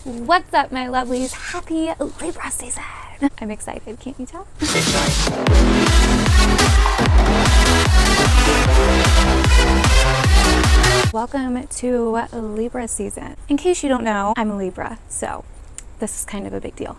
What's up, my lovelies? Happy Libra season! I'm excited, can't you tell? Welcome to Libra season. In case you don't know, I'm a Libra, so this is kind of a big deal.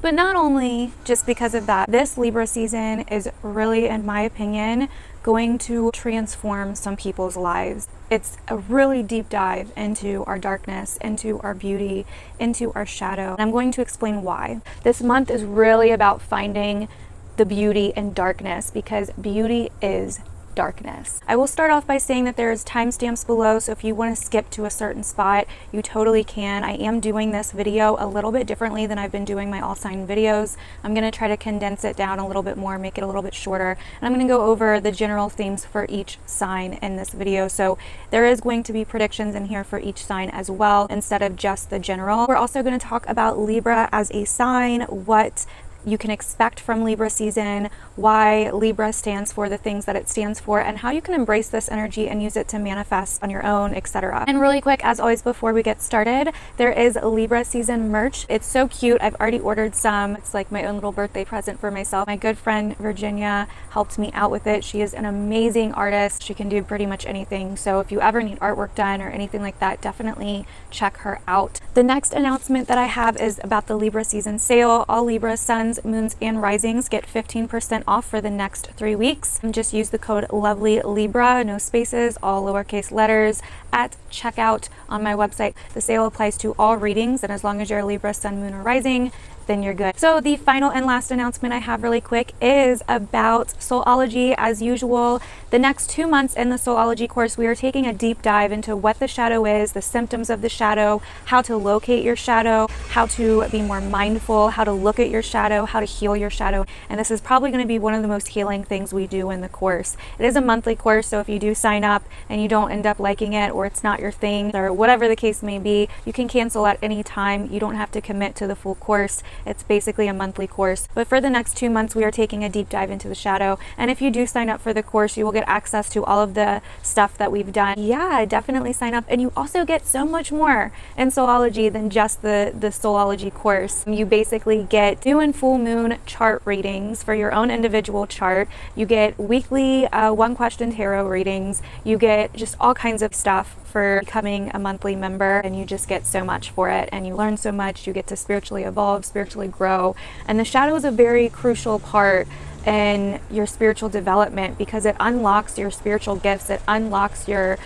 But not only just because of that, this Libra season is really, in my opinion, going to transform some people's lives. It's a really deep dive into our darkness, into our beauty, into our shadow. And I'm going to explain why. This month is really about finding the beauty in darkness, because beauty is darkness. I will start off by saying that there's timestamps below, so if you want to skip to a certain spot, you totally can. I am doing this video a little bit differently than I've been doing my all sign videos. I'm going to try to condense it down a little bit more, make it a little bit shorter, and I'm going to go over the general themes for each sign in this video. So there is going to be predictions in here for each sign as well, instead of just the general. We're also going to talk about Libra as a sign, what you can expect from Libra season, why Libra stands for the things that it stands for, and how you can embrace this energy and use it to manifest on your own, etc. And really quick, as always, before we get started, there is Libra season merch. It's so cute. I've already ordered some. It's like my own little birthday present for myself. My good friend Virginia helped me out with it. She is an amazing artist. She can do pretty much anything. So if you ever need artwork done or anything like that, definitely check her out. The next announcement that I have is about the Libra season sale. All Libra suns, moons, and risings get 15% off for the next 3 weeks. And just use the code LOVELYLIBRA, no spaces, all lowercase letters, at checkout on my website. The sale applies to all readings, and as long as you're a Libra sun, moon, or rising, then you're good. So the final and last announcement I have really quick is about Soulology. As usual, the next 2 months in the Soulology course, we are taking a deep dive into what the shadow is, the symptoms of the shadow, how to locate your shadow, how to be more mindful, how to look at your shadow, how to heal your shadow. And this is probably going to be one of the most healing things we do in the course. It is a monthly course, so if you do sign up and you don't end up liking it, or it's not your thing, or whatever the case may be, you can cancel at any time. You don't have to commit to the full course. It's basically a monthly course. But for the next 2 months, we are taking a deep dive into the shadow. And if you do sign up for the course, you will get access to all of the stuff that we've done. Yeah, definitely sign up. And you also get so much more in Soulology than just the Soulology course. You basically get new and full moon chart readings for your own individual chart. You get weekly 1-question tarot readings. You get just all kinds of stuff for becoming a monthly member, and you just get so much for it, and you learn so much. You get to spiritually evolve, spiritually grow, and the shadow is a very crucial part in your spiritual development, because it unlocks your spiritual gifts, it unlocks your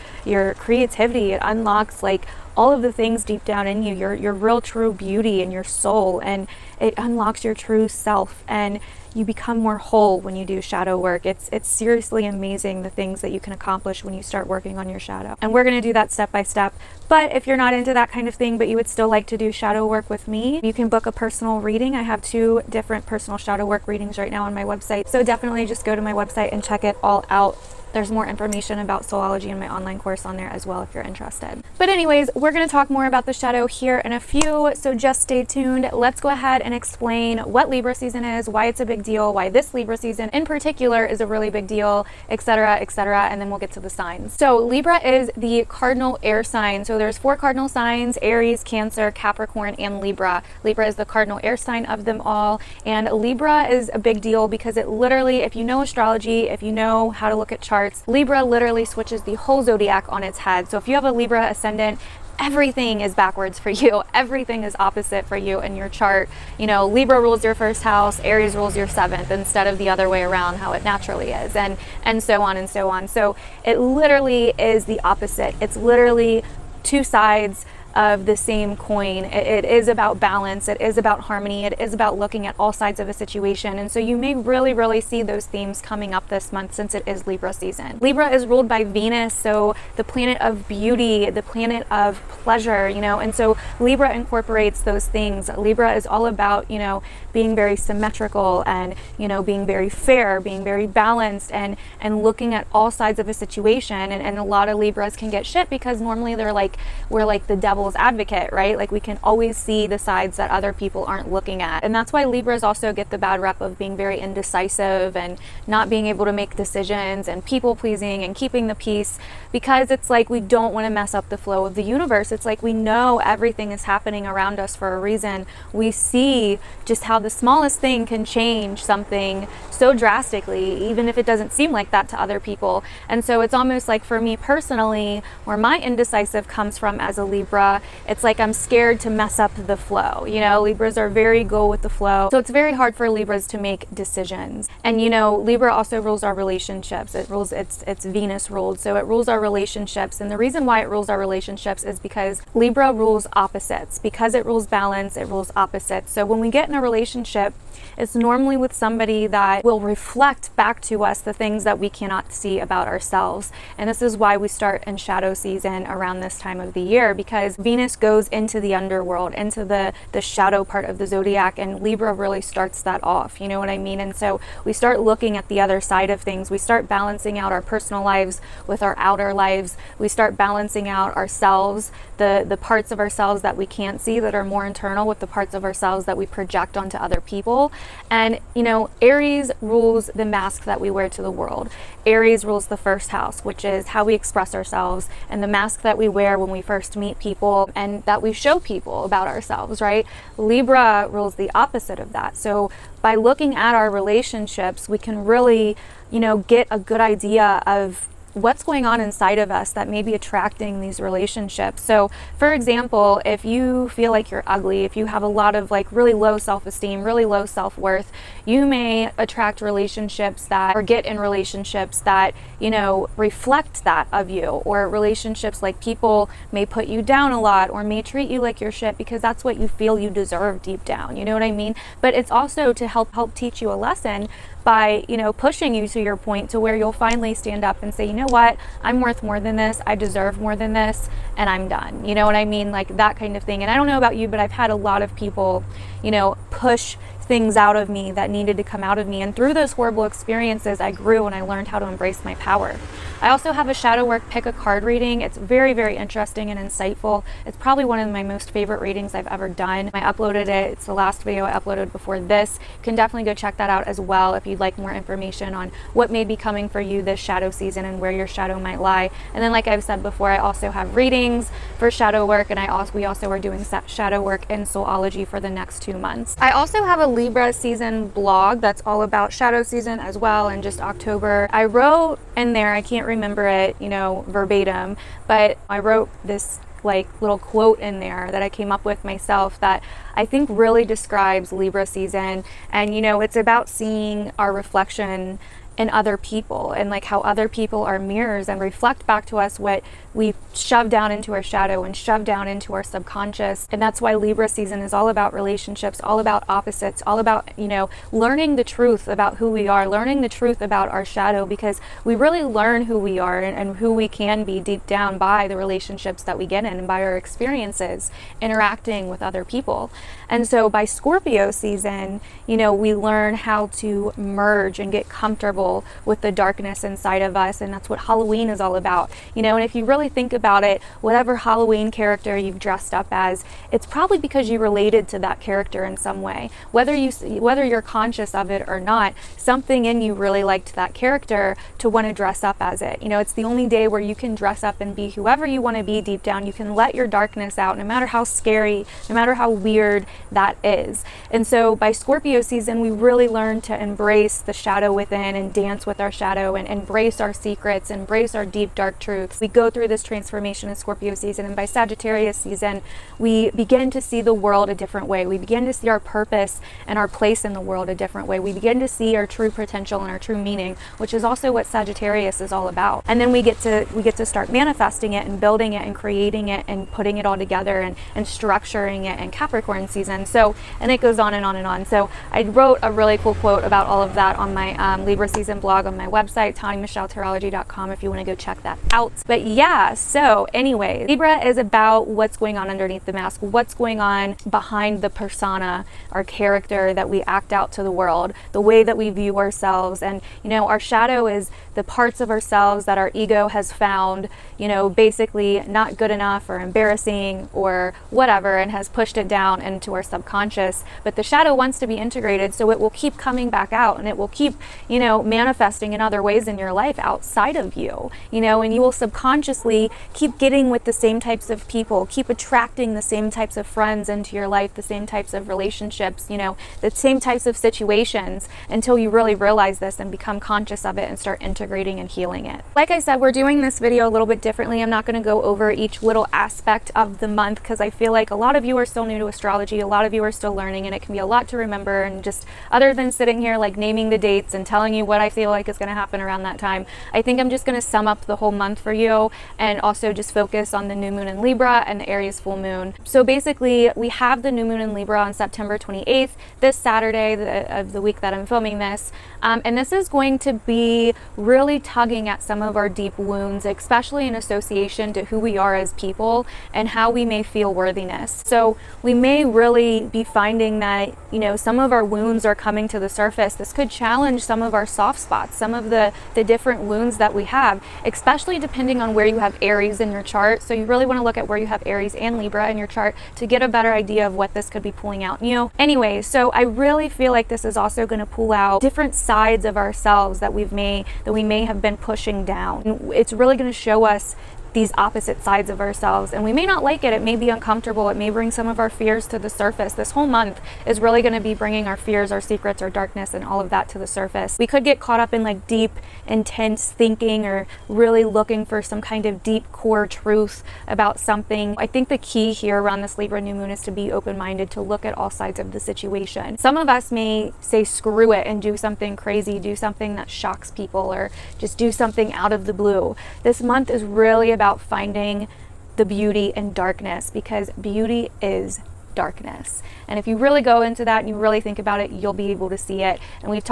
creativity, it unlocks like all of the things deep down in you, your real true beauty and your soul, and it unlocks your true self, and you become more whole when you do shadow work. It's seriously amazing the things that you can accomplish when you start working on your shadow. And we're going to do that step by step. But if you're not into that kind of thing, but you would still like to do shadow work with me, you can book a personal reading. I have 2 different personal shadow work readings right now on my website. So definitely just go to my website and check it all out. There's more information about Soulology in my online course on there as well if you're interested. But anyways, we're going to talk more about the shadow here in a few, so just stay tuned. Let's go ahead and explain what Libra season is, why it's a big deal, why this Libra season in particular is a really big deal, etc., etc., and then we'll get to the signs. So Libra is the cardinal air sign. So there's 4 cardinal signs: Aries, Cancer, Capricorn, and Libra. Libra is the cardinal air sign of them all, and Libra is a big deal because it literally, if you know astrology, if you know how to look at charts, Libra literally switches the whole zodiac on its head. So if you have a Libra ascendant, everything is backwards for you. Everything is opposite for you in your chart. You know, Libra rules your 1st house, Aries rules your 7th, instead of the other way around, how it naturally is, and so on and so on. So it literally is the opposite. It's literally 2 sides of the same coin. It is about balance, it is about harmony, it is about looking at all sides of a situation. And so you may really see those themes coming up this month, since it is Libra season. Libra is ruled by Venus, so the planet of beauty, the planet of pleasure, you know, and so Libra incorporates those things. Libra is all about, you know, being very symmetrical and, you know, being very fair, being very balanced, and looking at all sides of a situation. And a lot of Libras can get shit because normally they're like, we're like the devil devil's advocate, right? Like we can always see the sides that other people aren't looking at. And that's why Libras also get the bad rep of being very indecisive and not being able to make decisions and people pleasing and keeping the peace, because it's like we don't want to mess up the flow of the universe. It's like we know everything is happening around us for a reason. We see just how the smallest thing can change something so drastically, even if it doesn't seem like that to other people. And so it's almost like for me personally, where my indecisive comes from as a Libra, it's like I'm scared to mess up the flow. You know, Libras are very go with the flow. So it's very hard for Libras to make decisions. And you know, Libra also rules our relationships. It rules, it's Venus ruled. So it rules our relationships. And the reason why it rules our relationships is because Libra rules opposites. Because it rules balance, it rules opposites. So when we get in a relationship, it's normally with somebody that will reflect back to us the things that we cannot see about ourselves. And this is why we start in shadow season around this time of the year, because Venus goes into the underworld, into the shadow part of the zodiac, and Libra really starts that off. You know what I mean? And so we start looking at the other side of things. We start balancing out our personal lives with our outer lives. We start balancing out ourselves, the parts of ourselves that we can't see that are more internal, with the parts of ourselves that we project onto other people. And you know, Aries rules the mask that we wear to the world. Aries rules the first house, which is how we express ourselves and the mask that we wear when we first meet people and that we show people about ourselves, right? Libra rules the opposite of that. So by looking at our relationships, we can really, you know, get a good idea of what's going on inside of us that may be attracting these relationships. So for example, if you feel like you're ugly, if you have a lot of like really low self-esteem, really low self-worth, you may attract relationships that, or get in relationships that, you know, reflect that of you, or relationships like people may put you down a lot or may treat you like you're shit because that's what you feel you deserve deep down. You know what I mean? But it's also to help teach you a lesson by, you know, pushing you to your point to where you'll finally stand up and say, you know what, I'm worth more than this, I deserve more than this, and I'm done. You know what I mean? Like that kind of thing. And I don't know about you, but I've had a lot of people, you know, push things out of me that needed to come out of me. And through those horrible experiences, I grew and I learned how to embrace my power. I also have a shadow work pick a card reading. It's very, very interesting and insightful. It's probably one of my most favorite readings I've ever done. I uploaded it. It's the last video I uploaded before this. You can definitely go check that out as well if you'd like more information on what may be coming for you this shadow season and where your shadow might lie. And then like I've said before, I also have readings for shadow work, and we also are doing shadow work in Soulology for the next 2 months. I also have a Libra season blog that's all about shadow season as well, and just October. I wrote in there, I can't remember it, you know, verbatim, but I wrote this like little quote in there that I came up with myself that I think really describes Libra season. And you know, it's about seeing our reflection in other people, and like how other people are mirrors and reflect back to us what we shove down into our shadow and shove down into our subconscious. And that's why Libra season is all about relationships, all about opposites, all about, you know, learning the truth about who we are, learning the truth about our shadow, because we really learn who we are and who we can be deep down by the relationships that we get in and by our experiences interacting with other people. And so by Scorpio season, you know, we learn how to merge and get comfortable with the darkness inside of us. And that's what Halloween is all about. You know, and if you really think about it, whatever Halloween character you've dressed up as, it's probably because you related to that character in some way. Whether you're conscious of it or not, something in you really liked that character to want to dress up as it. You know, it's the only day where you can dress up and be whoever you want to be deep down. You can let your darkness out, no matter how scary, no matter how weird that is. And so by Scorpio season, we really learn to embrace the shadow within and dance with our shadow and embrace our secrets, embrace our deep dark truths. We go through this transformation in Scorpio season, and by Sagittarius season, we begin to see the world a different way. We begin to see our purpose and our place in the world a different way. We begin to see our true potential and our true meaning, which is also what Sagittarius is all about. And then we get to start manifesting it and building it and creating it and putting it all together and structuring it in Capricorn season. So, and it goes on and on and on. So I wrote a really cool quote about all of that on my Libra season season blog on my website, TawnyMichelleTarology.com, if you want to go check that out. But yeah, so anyway, Libra is about what's going on underneath the mask, what's going on behind the persona, our character that we act out to the world, the way that we view ourselves. And, you know, our shadow is the parts of ourselves that our ego has found, you know, basically not good enough or embarrassing or whatever, and has pushed it down into our subconscious. But the shadow wants to be integrated, so it will keep coming back out, and it will keep, you know, manifesting in other ways in your life outside of you, you know, and you will subconsciously keep getting with the same types of people, keep attracting the same types of friends into your life, the same types of relationships, you know, the same types of situations, until you really realize this and become conscious of it and start integrating and healing it. Like I said, we're doing this video a little bit differently. I'm not going to go over each little aspect of the month, because I feel like a lot of you are still new to astrology, a lot of you are still learning, and it can be a lot to remember. And just other than sitting here like naming the dates and telling you what I feel like is going to happen around that time, I think I'm just going to sum up the whole month for you, and also just focus on the new moon in Libra and the Aries full moon. So basically, we have the new moon in Libra on September 28th, this Saturday of the week that I'm filming this. And this is going to be really tugging at some of our deep wounds, especially in association to who we are as people and how we may feel worthiness. So we may really be finding that, you know, some of our wounds are coming to the surface. This could challenge some of our soft spots, some of the different wounds that we have, especially depending on where you have Aries in your chart. So you really want to look at where you have Aries and Libra in your chart to get a better idea of what this could be pulling out in you. Anyway, so I really feel like this is also going to pull out different sides of ourselves that we may have been pushing down. It's really going to show us these opposite sides of ourselves, and we may not like it. It may be uncomfortable. It may bring some of our fears to the surface. This whole month is really going to be bringing our fears, our secrets, our darkness, and all of that to the surface. We could get caught up in like deep, intense thinking, or really looking for some kind of deep core truth about something. I think the key here around this Libra new moon is to be open-minded, to look at all sides of the situation. Some of us may say screw it and do something crazy, do something that shocks people, or just do something out of the blue. This month is really about finding the beauty in darkness, because beauty is darkness. And if you really go into that and you really think about it, you'll be able to see it. And we've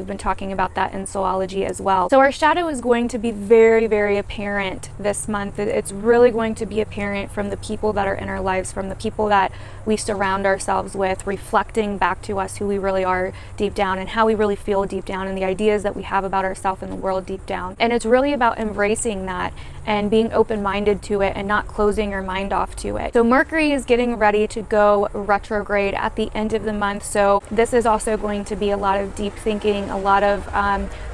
been talking about that in Soulology as well. So our shadow is going to be very, very apparent this month. It's really going to be apparent from the people that are in our lives, from the people that we surround ourselves with, reflecting back to us who we really are deep down and how we really feel deep down, and the ideas that we have about ourselves and the world deep down. And it's really about embracing that and being open-minded to it and not closing your mind off to it. So Mercury is getting ready to go retrograde at the end of the month. So this is also going to be a lot of deep thinking, a lot of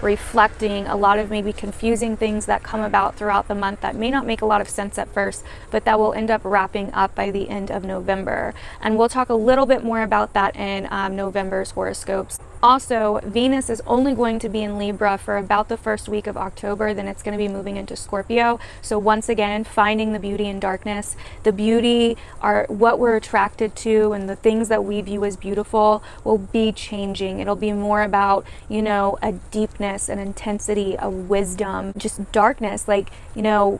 reflecting, a lot of maybe confusing things that come about throughout the month that may not make a lot of sense at first, but that will end up wrapping up by the end of November. And we'll talk a little bit more about that in November's horoscopes. Also, Venus is only going to be in Libra for about the first week of October, then it's going to be moving into Scorpio. So once again, finding the beauty in darkness. The beauty, are what we're attracted to, and the things that we view as beautiful will be changing. It'll be more about, you know, a deepness, an intensity, a wisdom, just darkness. Like, you know,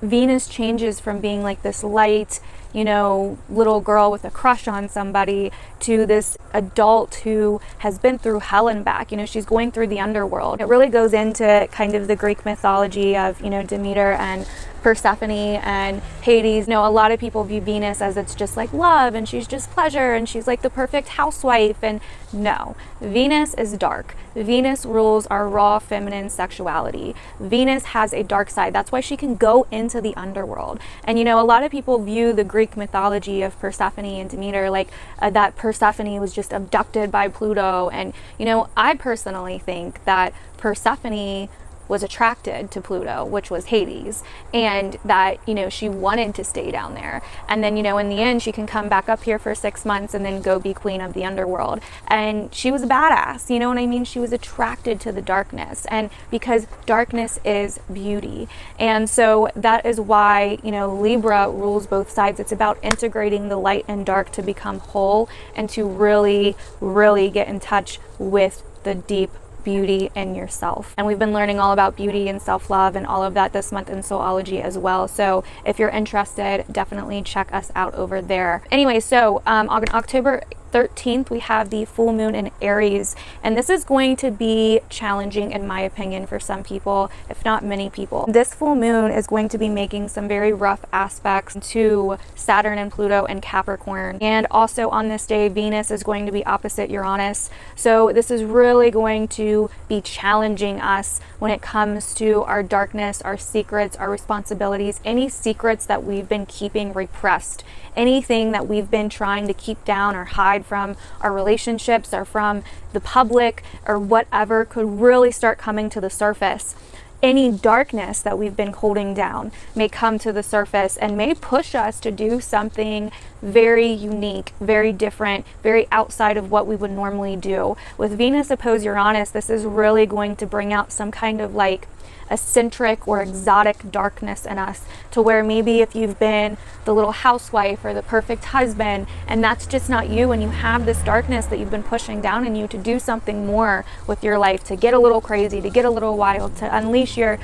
Venus changes from being like this light, you know, little girl with a crush on somebody to this adult who has been through hell and back. You know, she's going through the underworld. It really goes into kind of the Greek mythology of, you know, Demeter and Persephone and Hades. You know, a lot of people view Venus as it's just like love, and she's just pleasure, and she's like the perfect housewife. And no, Venus is dark. Venus rules our raw feminine sexuality. Venus has a dark side. That's why she can go into the underworld. And, you know, a lot of people view the Greek mythology of Persephone and Demeter like that Persephone was just abducted by Pluto. And, you know, I personally think that Persephone was attracted to Pluto, which was Hades, and that, you know, she wanted to stay down there. And then, you know, in the end, she can come back up here for 6 months and then go be queen of the underworld. And she was a badass, you know what I mean? She was attracted to the darkness, and because darkness is beauty. And so that is why, you know, Libra rules both sides. It's about integrating the light and dark to become whole and to really, really get in touch with the deep beauty in yourself. And we've been learning all about beauty and self-love and all of that this month in Soulology as well. So if you're interested, definitely check us out over there. Anyway, so on October 13th, we have the full moon in Aries, and this is going to be challenging in my opinion for some people, if not many people. This full moon is going to be making some very rough aspects to Saturn and Pluto and Capricorn, and also on this day Venus is going to be opposite Uranus. So this is really going to be challenging us when it comes to our darkness, our secrets, our responsibilities, any secrets that we've been keeping repressed, anything that we've been trying to keep down or hide from our relationships or from the public or whatever could really start coming to the surface. Any darkness that we've been holding down may come to the surface and may push us to do something very unique, very different, very outside of what we would normally do. With Venus opposed Uranus, this is really going to bring out some kind of like eccentric or exotic darkness in us, to where maybe if you've been the little housewife or the perfect husband and that's just not you, and you have this darkness that you've been pushing down in you to do something more with your life, to get a little crazy, to get a little wild, to unleash your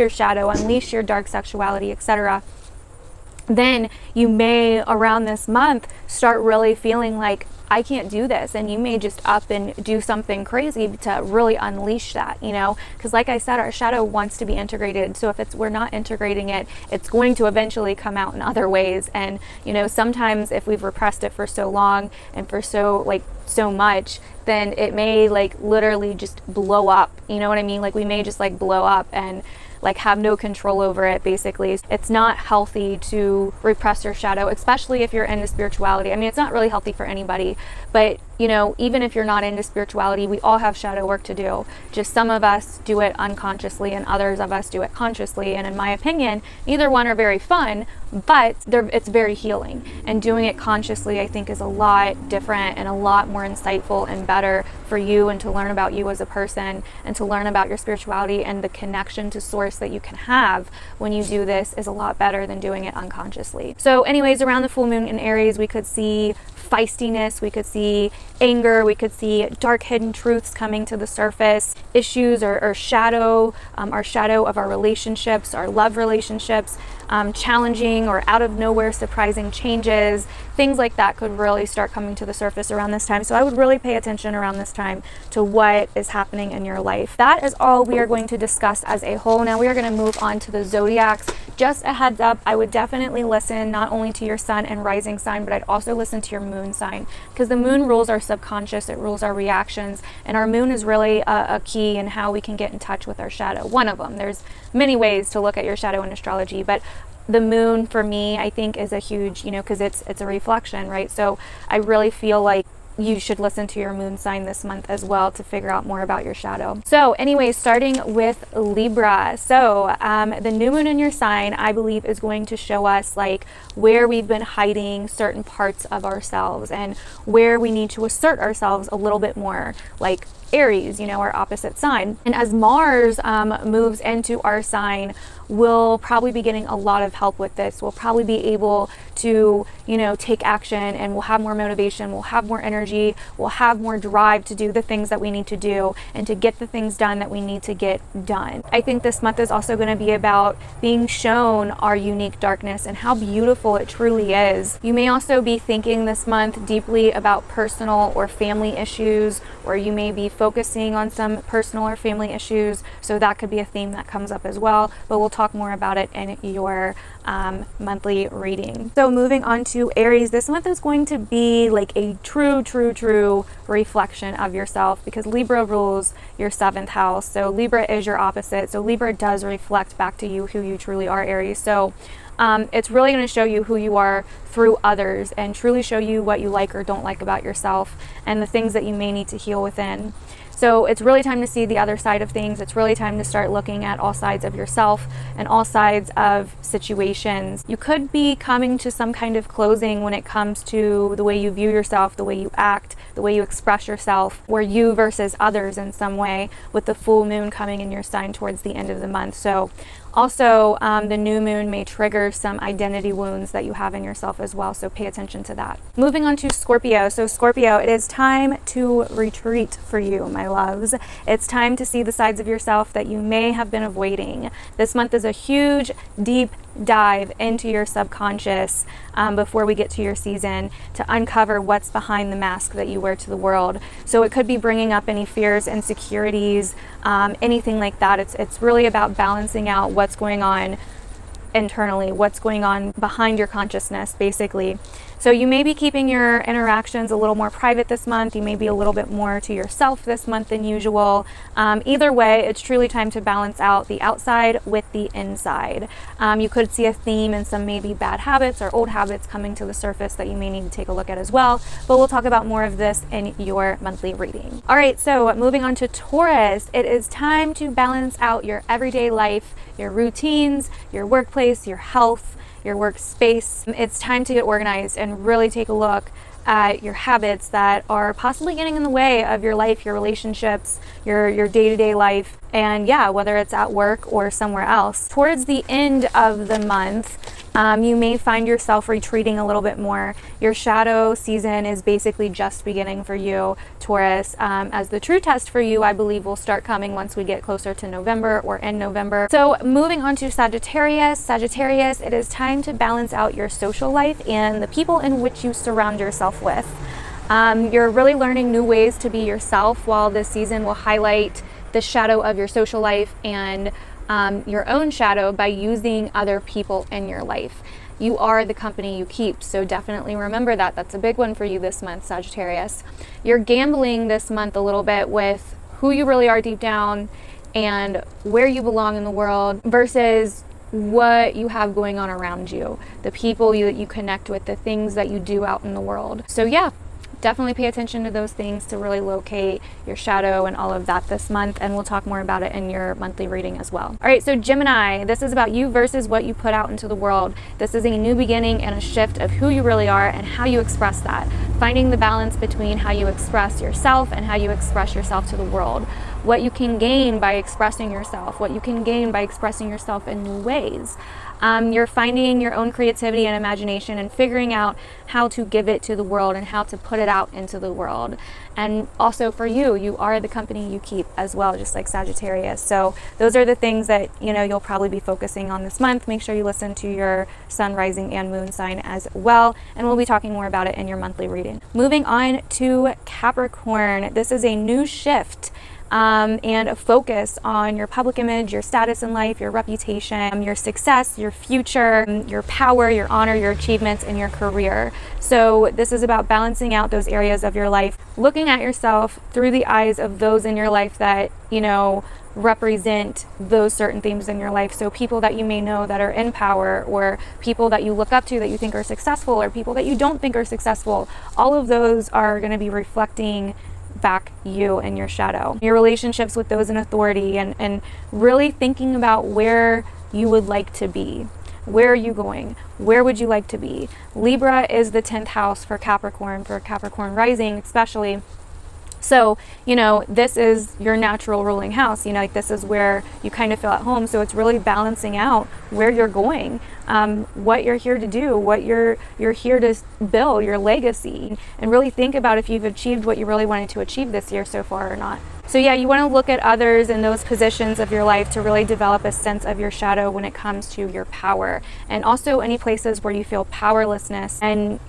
shadow, unleash your dark sexuality, etc., then you may around this month start really feeling like, I can't do this, and you may just up and do something crazy to really unleash that, you know, because like I said, our shadow wants to be integrated. So if we're not integrating it, it's going to eventually come out in other ways. And you know, sometimes if we've repressed it for so long and for so much, then it may like literally just blow up, you know what I mean? Like we may just like blow up and like have no control over it. Basically, it's not healthy to repress your shadow, especially if you're into spirituality. I mean, it's not really healthy for anybody, but you know, even if you're not into spirituality, we all have shadow work to do. Just some of us do it unconsciously and others of us do it consciously. And in my opinion, neither one are very fun, but it's very healing. And doing it consciously, I think, is a lot different and a lot more insightful and better for you, and to learn about you as a person and to learn about your spirituality and the connection to source that you can have when you do this is a lot better than doing it unconsciously. So anyways, around the full moon in Aries, we could see feistiness, we could see anger, we could see dark hidden truths coming to the surface, issues or shadow, our shadow of our relationships, our love relationships, challenging or out of nowhere surprising changes, things like that could really start coming to the surface around this time. So I would really pay attention around this time to what is happening in your life. That is all we are going to discuss as a whole. Now we are going to move on to the zodiacs. Just a heads up, I would definitely listen not only to your sun and rising sign, but I'd also listen to your moon sign, because the moon rules our subconscious, it rules our reactions, and our moon is really a key in how we can get in touch with our shadow. One of them. There's many ways to look at your shadow in astrology, but the moon for me, I think, is a huge, you know, because it's a reflection, right? So I really feel like you should listen to your moon sign this month as well to figure out more about your shadow. So anyways, starting with Libra. So the new moon in your sign, I believe, is going to show us like where we've been hiding certain parts of ourselves and where we need to assert ourselves a little bit more, like Aries, you know, our opposite sign. And as Mars moves into our sign, we'll probably be getting a lot of help with this. We'll probably be able to, you know, take action, and we'll have more motivation, we'll have more energy, we'll have more drive to do the things that we need to do and to get the things done that we need to get done. I think this month is also going to be about being shown our unique darkness and how beautiful it truly is. You may also be thinking this month deeply about personal or family issues, or you may be focusing on some personal or family issues, so that could be a theme that comes up as well, but we'll talk more about it in your monthly reading. So moving on to Aries, this month is going to be like a true reflection of yourself, because Libra rules your 7th house. So Libra is your opposite. So Libra does reflect back to you who you truly are, Aries. So it's really going to show you who you are through others and truly show you what you like or don't like about yourself and the things that you may need to heal within. So it's really time to see the other side of things. It's really time to start looking at all sides of yourself and all sides of situations. You could be coming to some kind of closing when it comes to the way you view yourself, the way you act, the way you express yourself, or you versus others in some way, with the full moon coming in your sign towards the end of the month. So Also, the new moon may trigger some identity wounds that you have in yourself as well, so pay attention to that. Moving on to Scorpio. So Scorpio, it is time to retreat for you, my loves. It's time to see the sides of yourself that you may have been avoiding. This month is a huge, deep dive into your subconscious before we get to your season, to uncover what's behind the mask that you wear to the world. So it could be bringing up any fears, insecurities, anything like that. It's really about balancing out what's going on internally, what's going on behind your consciousness, basically. So you may be keeping your interactions a little more private this month. You may be a little bit more to yourself this month than usual. Either way, it's truly time to balance out the outside with the inside. You could see a theme in some maybe bad habits or old habits coming to the surface that you may need to take a look at as well. But we'll talk about more of this in your monthly reading. All right, so moving on to Taurus, it is time to balance out your everyday life, your routines, your workplace, your health, your workspace. It's time to get organized and really take a look at your habits that are possibly getting in the way of your life, your relationships, your day-to-day life, and yeah, whether it's at work or somewhere else. Towards the end of the month, you may find yourself retreating a little bit more. Your shadow season is basically just beginning for you, Taurus, as the true test for you, I believe, will start coming once we get closer to November or in November. So moving on to Sagittarius. Sagittarius, it is time to balance out your social life and the people in which you surround yourself with. You're really learning new ways to be yourself, while this season will highlight the shadow of your social life and your own shadow by using other people in your life. You are the company you keep, so definitely remember that. That's a big one for you this month, Sagittarius. You're gambling this month a little bit with who you really are deep down and where you belong in the world versus what you have going on around you, the people that you connect with, the things that you do out in the world. So yeah, definitely pay attention to those things to really locate your shadow and all of that this month, and we'll talk more about it in your monthly reading as well. All right, so Gemini, this is about you versus what you put out into the world. This is a new beginning and a shift of who you really are and how you express that. Finding the balance between how you express yourself and how you express yourself to the world. What you can gain by expressing yourself, what you can gain by expressing yourself in new ways. You're finding your own creativity and imagination and figuring out how to give it to the world and how to put it out into the world. And also for you, you are the company you keep as well, just like Sagittarius. So those are the things that, you know, you'll probably be focusing on this month. Make sure you listen to your sun, rising, and moon sign as well. And we'll be talking more about it in your monthly reading. Moving on to Capricorn. This is a new shift and a focus on your public image, your status in life, your reputation, your success, your future, your power, your honor, your achievements, and your career. So this is about balancing out those areas of your life, looking at yourself through the eyes of those in your life that, you know, represent those certain themes in your life. So people that you may know that are in power, or people that you look up to that you think are successful, or people that you don't think are successful, all of those are going to be reflecting back you and your shadow. Your relationships with those in authority, and really thinking about where you would like to be. Where are you going? Where would you like to be? Libra is the 10th house for Capricorn rising especially. So, you know, this is your natural ruling house. You know, like this is where you kind of feel at home. So it's really balancing out where you're going, what you're here to do, what you're here to build, your legacy, and really think about if you've achieved what you really wanted to achieve this year so far or not. So yeah, you want to look at others in those positions of your life to really develop a sense of your shadow when it comes to your power, and also any places where you feel powerlessness, and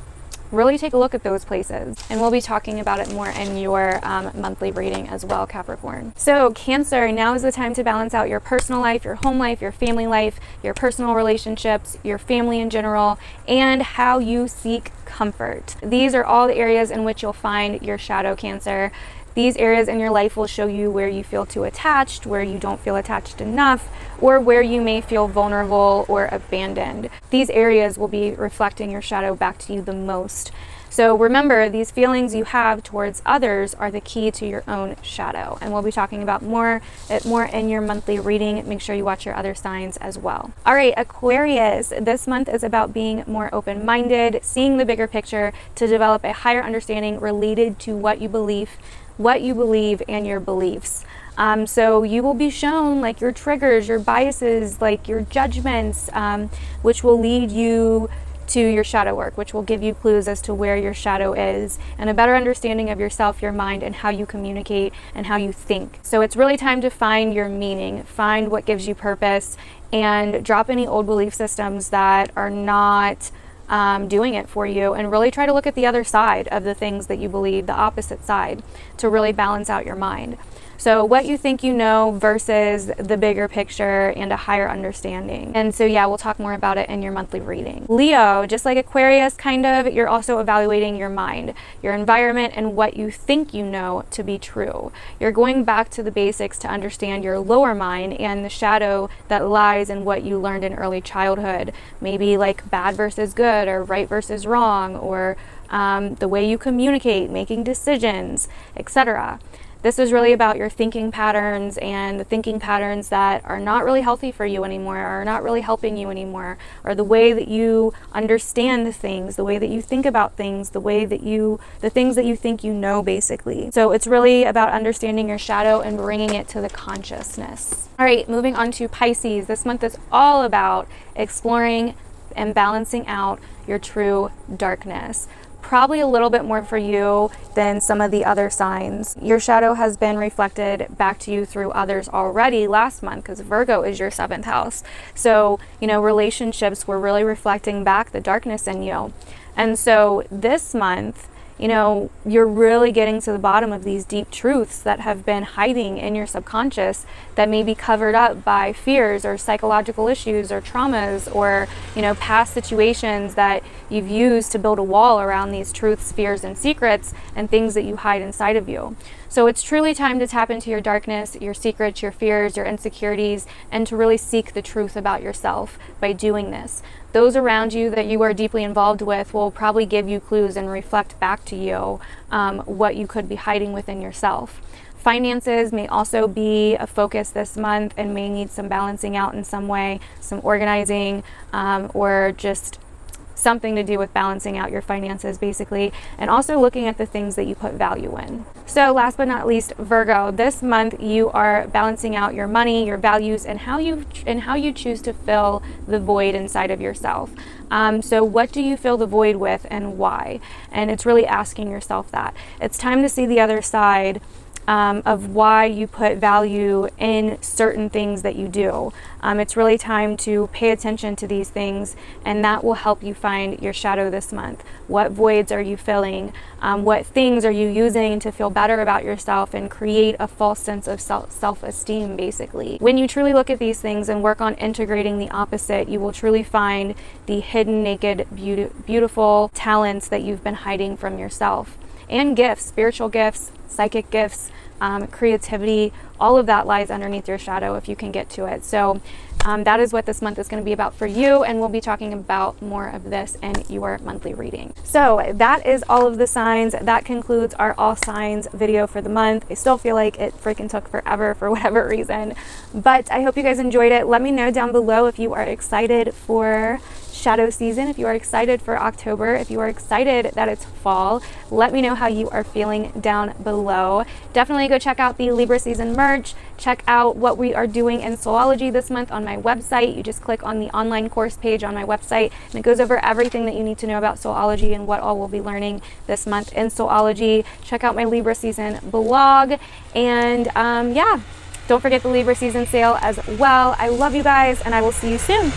really take a look at those places. And we'll be talking about it more in your monthly reading as well, Capricorn. So Cancer, now is the time to balance out your personal life, your home life, your family life, your personal relationships, your family in general, and how you seek comfort. These are all the areas in which you'll find your shadow, Cancer. These areas in your life will show you where you feel too attached, where you don't feel attached enough, or where you may feel vulnerable or abandoned. These areas will be reflecting your shadow back to you the most. So remember, these feelings you have towards others are the key to your own shadow. And we'll be talking about more in your monthly reading. Make sure you watch your other signs as well. All right, Aquarius, this month is about being more open-minded, seeing the bigger picture to develop a higher understanding related to what you believe and your beliefs. So you will be shown like your triggers, your biases, like your judgments, which will lead you to your shadow work, which will give you clues as to where your shadow is and a better understanding of yourself, your mind, and how you communicate and how you think. So it's really time to find your meaning, find what gives you purpose, and drop any old belief systems that are not doing it for you, and really try to look at the other side of the things that you believe, the opposite side, to really balance out your mind. So what you think you know versus the bigger picture and a higher understanding. And so yeah, we'll talk more about it in your monthly reading. Leo, just like Aquarius kind of, you're also evaluating your mind, your environment, and what you think you know to be true. You're going back to the basics to understand your lower mind and the shadow that lies in what you learned in early childhood. Maybe like bad versus good, or right versus wrong, or the way you communicate, making decisions, etc. This is really about your thinking patterns, and the thinking patterns that are not really healthy for you anymore, are not really helping you anymore, or the way that you understand things, the way that you think about things, the things that you think you know, basically. So it's really about understanding your shadow and bringing it to the consciousness. All right, moving on to Pisces. This month is all about exploring and balancing out your true darkness. Probably a little bit more for you than some of the other signs. Your shadow has been reflected back to you through others already last month, because Virgo is your 7th house. So, relationships were really reflecting back the darkness in you. And so this month, you're really getting to the bottom of these deep truths that have been hiding in your subconscious, that may be covered up by fears or psychological issues or traumas, or, past situations that you've used to build a wall around these truths, fears, and secrets, and things that you hide inside of you. So it's truly time to tap into your darkness, your secrets, your fears, your insecurities, and to really seek the truth about yourself by doing this. Those around you that you are deeply involved with will probably give you clues and reflect back to you what you could be hiding within yourself. Finances may also be a focus this month and may need some balancing out in some way, some organizing, or just something to do with balancing out your finances, basically, and also looking at the things that you put value in. So last but not least, Virgo, this month you are balancing out your money, your values, and how you choose to fill the void inside of yourself. So what do you fill the void with, and why? And it's really asking yourself that. It's time to see the other side of why you put value in certain things that you do. It's really time to pay attention to these things, and that will help you find your shadow this month. What voids are you filling? What things are you using to feel better about yourself and create a false sense of self-esteem, basically? When you truly look at these things and work on integrating the opposite, you will truly find the hidden, naked, beautiful talents that you've been hiding from yourself. And gifts, spiritual gifts, psychic gifts, creativity, all of that lies underneath your shadow if you can get to it. So that is what this month is going to be about for you, and we'll be talking about more of this in your monthly reading. So that is all of the signs. That concludes our all signs video for the month. I still feel like it freaking took forever for whatever reason, but I hope you guys enjoyed it. Let me know down below if you are excited for shadow season, if you are excited for October, if you are excited that it's fall. Let me know how you are feeling down below. Definitely go check out the Libra season merch. Check out what we are doing in Soulology this month on my website. You just click on the online course page on my website, and it goes over everything that you need to know about Soulology and what all we'll be learning this month in Soulology. Check out my Libra season blog, and yeah, don't forget the Libra season sale as well. I love you guys, and I will see you soon.